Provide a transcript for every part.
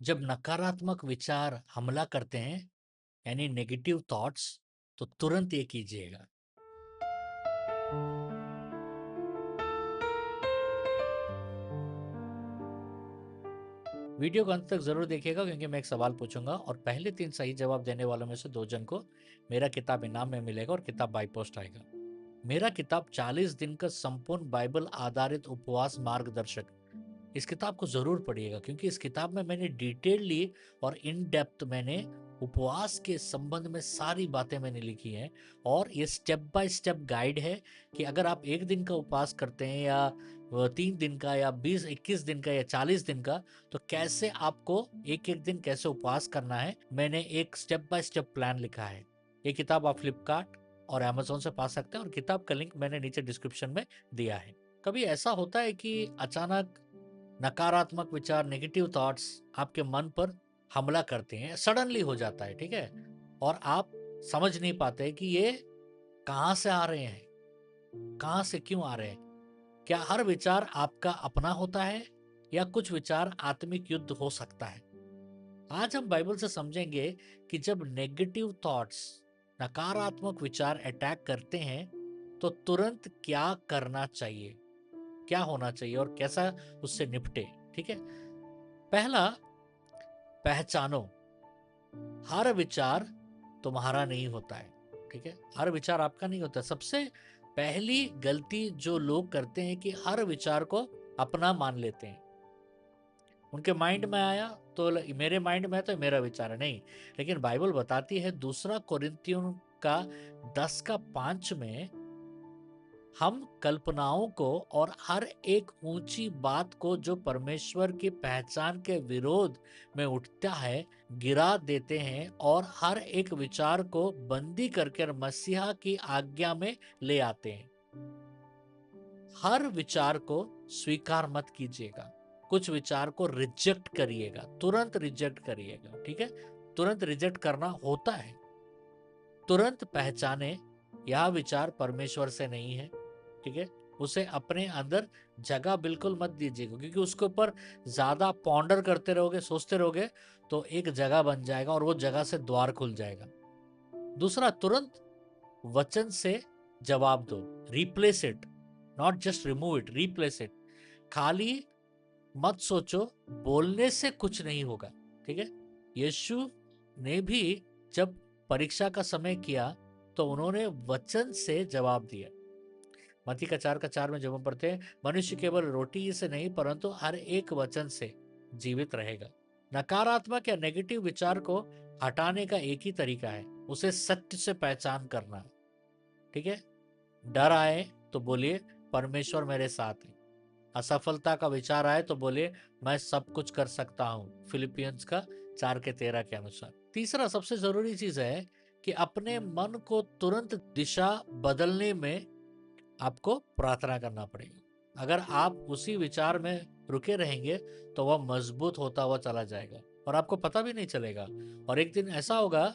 जब नकारात्मक विचार हमला करते हैं यानी नेगेटिव थॉट्स, तो तुरंत ये कीजिएगा। वीडियो को अंत तक जरूर देखिएगा क्योंकि मैं एक सवाल पूछूंगा और पहले 3 सही जवाब देने वालों में से 2 जन को मेरा किताब इनाम में मिलेगा और किताब बाई पोस्ट आएगा। मेरा किताब 40 दिन का संपूर्ण बाइबल आधारित उपवास मार्गदर्शक, इस किताब को जरूर पढ़िएगा क्योंकि इस किताब में मैंने डिटेलली और इन डेप्थ मैंने उपवास के संबंध में सारी बातें मैंने लिखी हैं। और ये स्टेप बाय स्टेप गाइड है कि अगर आप 1 दिन का उपवास करते हैं या 3 दिन का या 20-21 दिन का या 40 दिन का, तो कैसे आपको एक एक दिन कैसे उपवास करना है, मैंने एक स्टेप बाय स्टेप प्लान लिखा है। ये किताब आप फ्लिपकार्ट और अमेजोन से पा सकते हैं और किताब का लिंक मैंने नीचे डिस्क्रिप्शन में दिया है। कभी ऐसा होता है कि अचानक नकारात्मक विचार, नेगेटिव थॉट्स आपके मन पर हमला करते हैं, सडनली हो जाता है, ठीक है, और आप समझ नहीं पाते कि ये कहाँ से आ रहे हैं, कहाँ से क्यों आ रहे हैं। क्या हर विचार आपका अपना होता है या कुछ विचार आत्मिक युद्ध हो सकता है? आज हम बाइबल से समझेंगे कि जब नेगेटिव थॉट्स, नकारात्मक विचार अटैक करते हैं तो तुरंत क्या करना चाहिए, क्या होना चाहिए और कैसा उससे निपटे। ठीक है, पहला, पहचानो हर विचार तुम्हारा नहीं होता है। ठीक है, हर विचार आपका नहीं होता। सबसे पहली गलती जो लोग करते हैं कि हर विचार को अपना मान लेते हैं। उनके माइंड में आया तो मेरे माइंड में है तो मेरा विचार है, नहीं। लेकिन बाइबल बताती है दूसरा कोरिन्थियों का 10:5 में, हम कल्पनाओं को और हर एक ऊंची बात को जो परमेश्वर की पहचान के विरोध में उठता है गिरा देते हैं और हर एक विचार को बंदी करके मसीहा की आज्ञा में ले आते हैं। हर विचार को स्वीकार मत कीजिएगा, कुछ विचार को रिजेक्ट करिएगा, तुरंत रिजेक्ट करिएगा। ठीक है, तुरंत रिजेक्ट करना होता है। तुरंत पहचाने यह विचार परमेश्वर से नहीं है। ठीक है, उसे अपने अंदर जगह बिल्कुल मत दीजिएगा क्योंकि उसके ऊपर ज्यादा पॉन्डर करते रहोगे, सोचते रहोगे तो एक जगह बन जाएगा और वो जगह से द्वार खुल जाएगा। दूसरा, तुरंत वचन से जवाब दो, replace it, not just remove it, replace it. खाली मत सोचो, बोलने से कुछ नहीं होगा। ठीक है, यीशु ने भी जब परीक्षा का समय किया तो उन्होंने वचन से जवाब दिया। मत्ती का 4:4 में जब हम पढ़ते हैं, मनुष्य केवल रोटी से नहीं परंतु हर एक वचन से जीवित रहेगा। नकारात्मक या नेगेटिव विचार को हटाने का एक ही तरीका है, उसे सत्य से पहचान करना। ठीक है, डर आए तो बोलिए परमेश्वर मेरे साथ है। असफलता का विचार आए तो बोलिए मैं सब कुछ कर सकता हूं, फिलिपियंस का 4:13 के अनुसार। तीसरा सबसे जरूरी चीज है कि अपने मन को तुरंत दिशा बदलने में आपको प्रार्थना करना पड़ेगा। अगर आप उसी विचार में रुके रहेंगे तो वह मजबूत होता हुआ चला जाएगा और आपको पता भी नहीं चलेगा। और एक दिन ऐसा होगा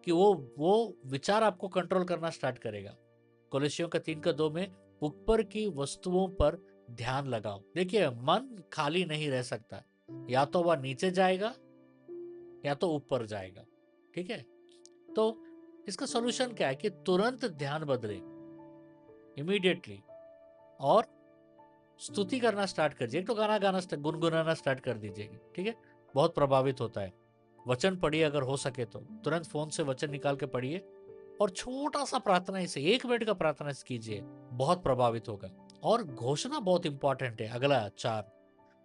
कि वो विचार आपको कंट्रोल करना स्टार्ट करेगा। कोलोसियों का 3:2 में ऊपर की वस्तुओं पर ध्यान लगाओ। देखिए, मन खाली नहीं रह सकता, या तो वह नीचे जाएगा या तो ऊपर जाएगा। ठीक है, तो इसका सॉल्यूशन क्या है कि तुरंत ध्यान बदले, इमीडिएटली, और स्तुति करना स्टार्ट कर एक तो गाना गाना गुनगुनाना स्टार्ट कर दीजिए। ठीक है, बहुत प्रभावित होता है। वचन पढ़िए, अगर हो सके तो तुरंत फोन से वचन निकाल के पढ़िए और छोटा सा प्रार्थना इसे 1 मिनट का प्रार्थना कीजिए, बहुत प्रभावित होगा। और घोषणा बहुत इंपॉर्टेंट है। अगला 4,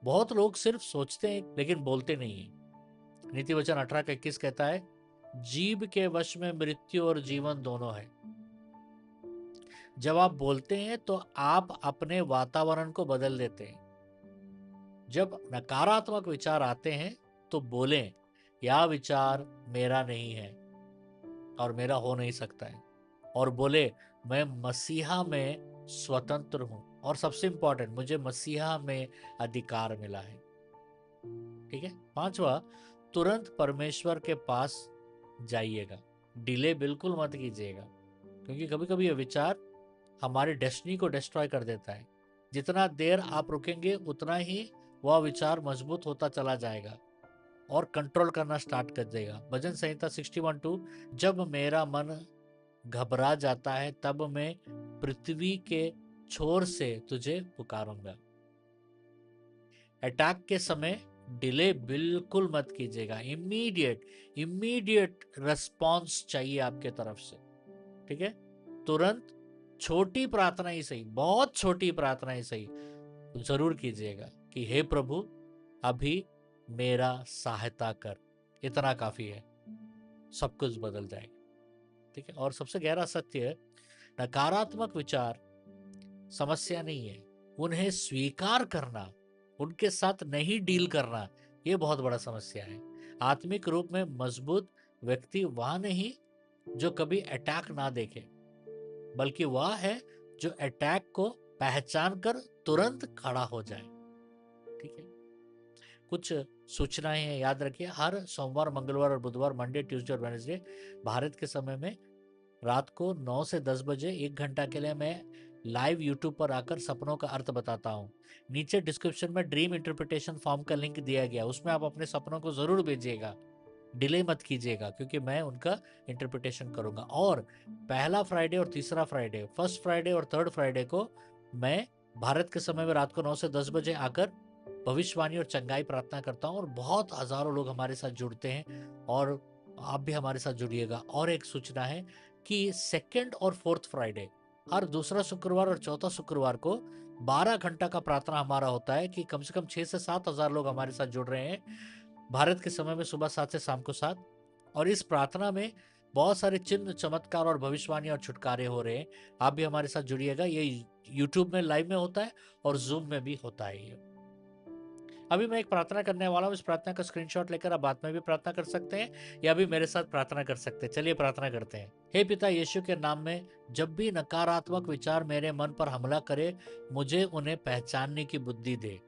बहुत लोग सिर्फ सोचते हैं लेकिन बोलते नहीं है। नीति वचन 18:21 कहता है, जीभ के वश में मृत्यु और जीवन दोनों है। जब आप बोलते हैं तो आप अपने वातावरण को बदल देते हैं। जब नकारात्मक विचार आते हैं तो बोलें, यह विचार मेरा नहीं है और मेरा हो नहीं सकता है, और बोले मैं मसीहा में स्वतंत्र हूं और सबसे इंपॉर्टेंट, मुझे मसीहा में अधिकार मिला है। ठीक है, पांचवा, तुरंत परमेश्वर के पास जाइएगा, डिले बिल्कुल मत कीजिएगा क्योंकि कभी कभी ये विचार हमारी डेस्टिनी को डिस्ट्रॉय कर देता है। जितना देर आप रुकेंगे उतना ही वह विचार मजबूत होता चला जाएगा और कंट्रोल करना स्टार्ट कर देगा। भजन संहिता 61:2, जब मेरा मन घबरा जाता है तब मैं पृथ्वी के छोर से तुझे पुकारूंगा। अटैक के समय डिले बिल्कुल मत कीजिएगा, इमीडिएट इमीडिएट रिस्पॉन्स चाहिए आपके तरफ से, ठीक है। तुरंत छोटी प्रार्थना ही सही, बहुत छोटी प्रार्थना ही सही, जरूर कीजिएगा कि हे प्रभु अभी मेरा सहायता कर, इतना काफी है, सब कुछ बदल जाएगा, ठीक है। और सबसे गहरा सत्य है, नकारात्मक विचार समस्या नहीं है, उन्हें स्वीकार करना, उनके साथ नहीं डील करना, ये बहुत बड़ा समस्या है। आत्मिक रूप में मजबूत व्यक्ति वह नहीं जो कभी अटैक ना देखे, बल्कि वह है जो अटैक को पहचान कर तुरंत खड़ा हो जाए, ठीक है। कुछ सूचनाएं हैं, याद रखिए, हर सोमवार, मंगलवार और बुधवार, मंडे, ट्यूसडे और वेडनेसडे भारत के समय में रात को 9 से 10 बजे 1 घंटा के लिए मैं लाइव यूट्यूब पर आकर सपनों का अर्थ बताता हूँ। नीचे डिस्क्रिप्शन में ड्रीम इंटरप्रिटेशन फॉर्म का लिंक दिया गया, उसमें आप अपने सपनों को जरूर भेजिएगा, डिले मत कीजिएगा, क्योंकि मैं उनका इंटरप्रिटेशन करूंगा। और पहला फ्राइडे और तीसरा फ्राइडे, फर्स्ट फ्राइडे और थर्ड फ्राइडे को मैं भारत के समय में रात को 9 से 10 बजे आकर भविष्यवाणी और चंगाई प्रार्थना करता हूँ, और बहुत हजारों लोग हमारे साथ जुड़ते हैं, और आप भी हमारे साथ जुड़िएगा। और एक सूचना है कि सेकंड और फोर्थ फ्राइडे, हर दूसरा शुक्रवार और चौथा शुक्रवार को 12 घंटा का प्रार्थना हमारा होता है, कि कम से कम 6 से 7 हजार लोग हमारे साथ जुड़ रहे हैं भारत के समय में, सुबह 7 से शाम को 7। और इस प्रार्थना में बहुत सारे चिन्ह, चमत्कार और भविष्यवाणी और छुटकारे हो रहे हैं। आप भी हमारे साथ जुड़िएगा। ये यूट्यूब में लाइव में होता है और जूम में भी होता है। ये अभी मैं एक प्रार्थना करने वाला हूँ, इस प्रार्थना का स्क्रीनशॉट लेकर आप बाद में भी प्रार्थना कर सकते हैं, या भी मेरे साथ प्रार्थना कर सकते हैं। चलिए प्रार्थना करते हैं। हे पिता यीशु के नाम में, जब भी नकारात्मक विचार मेरे मन पर हमला करे, मुझे उन्हें पहचानने की बुद्धि दे,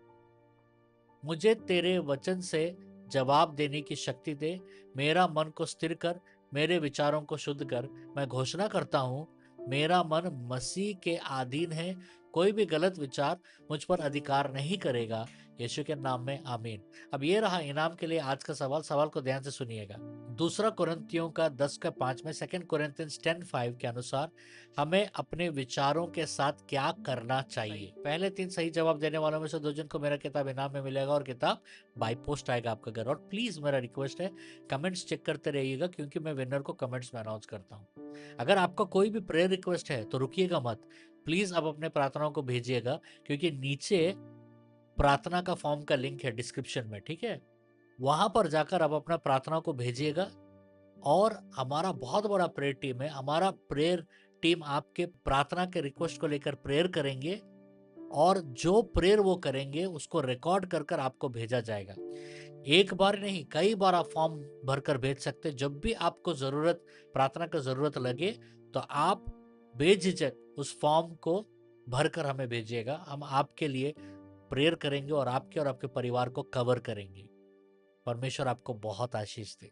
मुझे तेरे वचन से जवाब देने की शक्ति दे, मेरा मन को स्थिर कर, मेरे विचारों को शुद्ध कर। मैं घोषणा करता हूँ, मेरा मन मसीह के अधीन है, कोई भी गलत विचार मुझ पर अधिकार नहीं करेगा, यीशु के नाम में आमीन। अब ये रहा इनाम के लिए आज का सवाल, सवाल को ध्यान से सुनिएगा। दूसरा कुरिन्थियों का 10:5 में, 2 Corinthians 10:5 के अनुसार हमें अपने विचारों के साथ क्या करना चाहिए। पहले 3 सही जवाब देने वालों में से 2 जन को मेरा किताब इनाम में मिलेगा, और किताब बाय पोस्ट आएगा आपका घर। और प्लीज मेरा रिक्वेस्ट है, कमेंट्स चेक करते रहिएगा, क्योंकि मैं विनर को कमेंट्स में अनाउंस करता हूँ। अगर आपका कोई भी प्रेयर रिक्वेस्ट है तो रुकिएगा मत, प्लीज आप अपने प्रार्थनाओं को भेजिएगा, क्योंकि नीचे प्रार्थना का फॉर्म का लिंक है डिस्क्रिप्शन में, ठीक है। वहां पर जाकर आप अपना प्रार्थना को भेजिएगा, और हमारा बहुत बड़ा प्रेयर टीम है, हमारा प्रेयर टीम आपके प्रार्थना के रिक्वेस्ट को लेकर प्रेयर करेंगे, और जो प्रेयर वो करेंगे उसको रिकॉर्ड कर कर आपको भेजा जाएगा। एक बार नहीं, कई बार आप फॉर्म भरकर भेज सकते हैं। जब भी आपको जरूरत, प्रार्थना का जरूरत लगे, तो आप बेझिझक उस फॉर्म को भरकर हमें भेजिएगा। हम आपके लिए प्रेयर करेंगे और आपके परिवार को कवर करेंगे। परमेश्वर आपको बहुत आशीष दे।